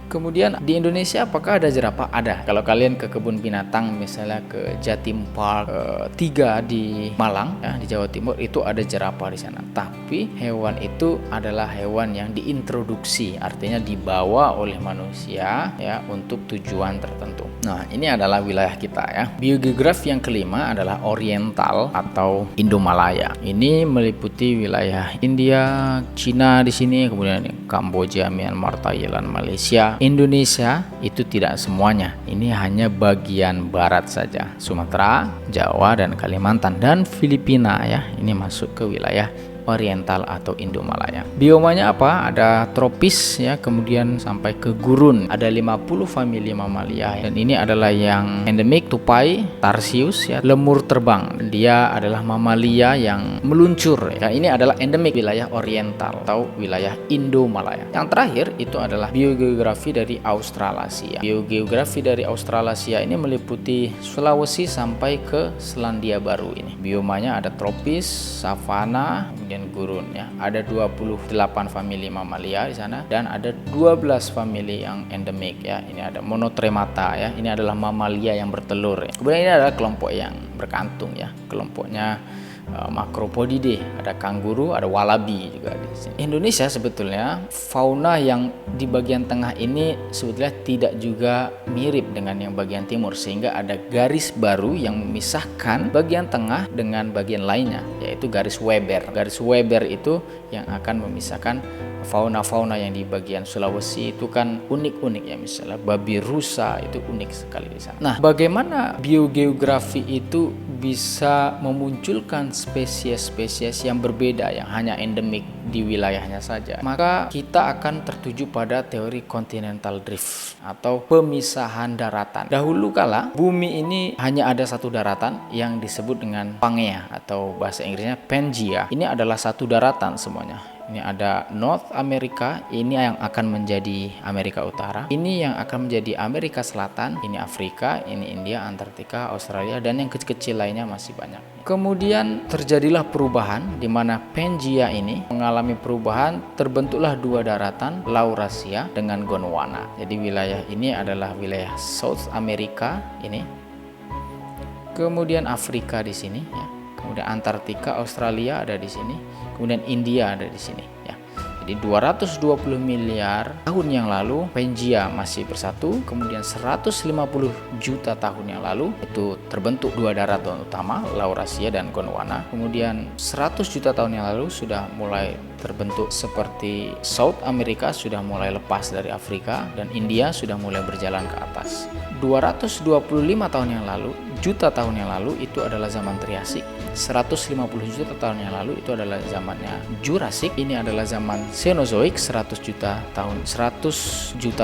Kemudian di Indonesia apakah ada jerapah? Ada. Kalau kalian ke kebun binatang misalnya ke Jatim Park 3 di Malang ya, di Jawa Timur, itu ada jerapah di sana. Tapi hewan itu adalah hewan yang diintroduksi, artinya dibawa oleh manusia ya untuk tujuan tertentu. Nah, ini adalah wilayah kita ya. Biogeografi yang kelima adalah Oriental atau Indomalaya. Ini meliputi wilayah India, Cina di sini, kemudian Kamboja, Myanmar, Thailand, Malaysia. Indonesia itu tidak semuanya. Ini hanya bagian barat saja. Sumatera, Jawa dan Kalimantan dan Filipina ya. Ini masuk ke wilayah Oriental atau Indomalaya. Biomanya apa? Ada tropis ya, kemudian sampai ke gurun. Ada 50 famili mamalia dan ini adalah yang endemik, tupai, tarsius ya, lemur terbang. Dia adalah mamalia yang meluncur ya. Ini adalah endemik wilayah Oriental atau wilayah Indomalaya. Yang terakhir itu adalah biogeografi dari Australasia. Biogeografi dari Australasia ini meliputi Sulawesi sampai ke Selandia Baru ini. Biomanya ada tropis, savana, kemudian gurun ya. Ada 28 famili mamalia di sana dan ada 12 famili yang endemik ya. Ini ada monotremata ya. Ini adalah mamalia yang bertelur ya. Kemudian ini adalah kelompok yang berkantung ya. Kelompoknya Macropodidae, ada kanguru, ada walabi juga di sini. Indonesia sebetulnya fauna yang di bagian tengah ini sebetulnya tidak juga mirip dengan yang bagian timur, sehingga ada garis baru yang memisahkan bagian tengah dengan bagian lainnya, yaitu garis Weber. Garis Weber itu yang akan memisahkan fauna-fauna yang di bagian Sulawesi itu kan unik-unik ya, misalnya babi rusa itu unik sekali di sana. Nah, bagaimana biogeografi itu bisa memunculkan spesies-spesies yang berbeda yang hanya endemik di wilayahnya saja? Maka kita akan tertuju pada teori continental drift atau pemisahan daratan. Dahulu kala bumi ini hanya ada satu daratan yang disebut dengan Pangea atau bahasa Inggrisnya Pangaea. Ini adalah satu daratan semuanya. Ini ada North America, ini yang akan menjadi Amerika Utara, ini yang akan menjadi Amerika Selatan, ini Afrika, ini India, Antartika, Australia, dan yang kecil-kecil lainnya masih banyak. Kemudian terjadilah perubahan di mana Pangaea ini mengalami perubahan, terbentuklah dua daratan, Laurasia dengan Gondwana. Jadi wilayah ini adalah wilayah South America ini. Kemudian Afrika di sini ya. Kemudian Antartika, Australia ada di sini, kemudian India ada di sini ya. Jadi 220 miliar tahun yang lalu Pangaea masih bersatu, kemudian 150 juta tahun yang lalu itu terbentuk dua daratan utama, Laurasia dan Gondwana. Kemudian 100 juta tahun yang lalu sudah mulai terbentuk seperti South America sudah mulai lepas dari Afrika dan India sudah mulai berjalan ke atas. 225 tahun yang lalu, juta tahun yang lalu itu adalah zaman Triasik. 150 juta tahun yang lalu itu adalah zamannya Jurassic. Ini adalah zaman Cenozoic, 100 juta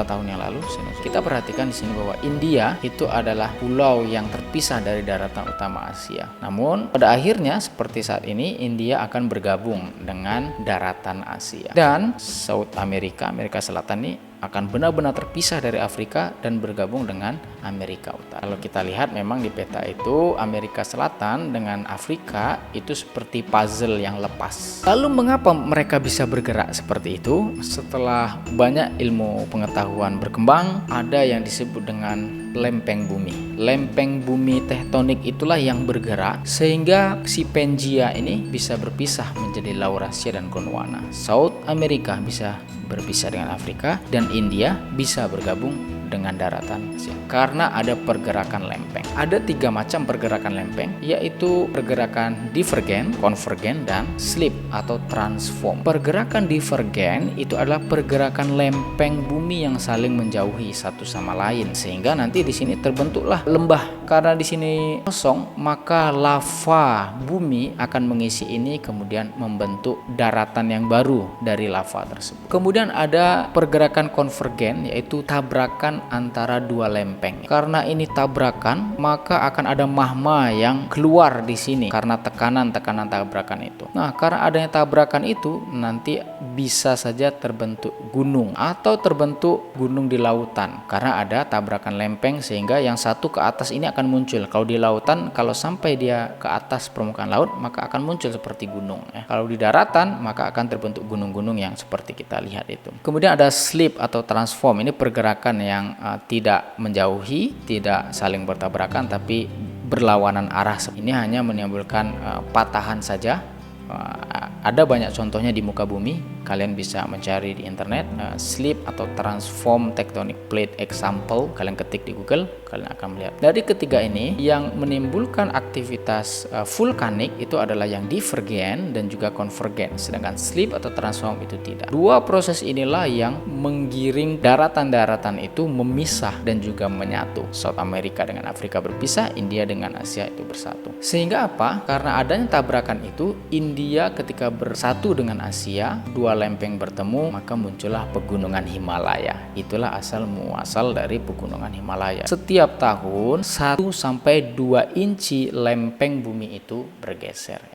tahun yang lalu. Kita perhatikan di sini bahwa India itu adalah pulau yang terpisah dari daratan utama Asia. Namun pada akhirnya seperti saat ini India akan bergabung dengan daratan Asia. Dan South America, Amerika Selatan ini akan benar-benar terpisah dari Afrika dan bergabung dengan Amerika Utara. Kalau kita lihat memang di peta itu Amerika Selatan dengan Afrika itu seperti puzzle yang lepas. Lalu mengapa mereka bisa bergerak seperti itu? Setelah banyak ilmu pengetahuan berkembang, ada yang disebut dengan lempeng bumi. Lempeng bumi tektonik itulah yang bergerak sehingga si Pangaea ini bisa berpisah menjadi Laurasia dan Gondwana. South America bisa berpisah dengan Afrika dan India bisa bergabung dengan daratan Asia karena ada pergerakan lempeng. Ada 3 macam pergerakan lempeng, yaitu pergerakan divergen, konvergen, dan slip atau transform. Pergerakan divergen itu adalah pergerakan lempeng bumi yang saling menjauhi satu sama lain sehingga nanti di sini terbentuklah lembah. Karena di sini kosong, maka lava bumi akan mengisi ini kemudian membentuk daratan yang baru dari lava tersebut. Kemudian ada pergerakan konvergen, yaitu tabrakan tabrakan antara dua lempeng. Karena ini tabrakan, maka akan ada magma yang keluar di sini karena tekanan-tekanan tabrakan itu. Nah, karena adanya tabrakan itu nanti bisa saja terbentuk gunung atau terbentuk gunung di lautan karena ada tabrakan lempeng, sehingga yang satu ke atas ini akan muncul. Kalau di lautan, kalau sampai dia ke atas permukaan laut, maka akan muncul seperti gunung ya. Kalau di daratan, maka akan terbentuk gunung-gunung yang seperti kita lihat itu. Kemudian ada slip atau transform. Ini pergerakan yang tidak menjauhi, tidak saling bertabrakan, tapi berlawanan arah. Ini hanya menimbulkan patahan saja. Ada banyak contohnya di muka bumi, kalian bisa mencari di internet. Slip atau transform tectonic plate example, kalian ketik di Google, kalian akan melihat. Dari ketiga ini, yang menimbulkan aktivitas vulkanik itu adalah yang divergen dan juga konvergen, sedangkan slip atau transform itu tidak. Dua proses inilah yang menggiring daratan-daratan itu memisah dan juga menyatu. South America dengan Afrika berpisah, India dengan Asia itu bersatu. Sehingga apa? Karena adanya tabrakan itu, India ketika bersatu dengan Asia, dua lempeng bertemu, maka muncullah pegunungan Himalaya. Itulah asal muasal dari pegunungan Himalaya. Setiap tahun 1 sampai 2 inci lempeng bumi itu bergeser.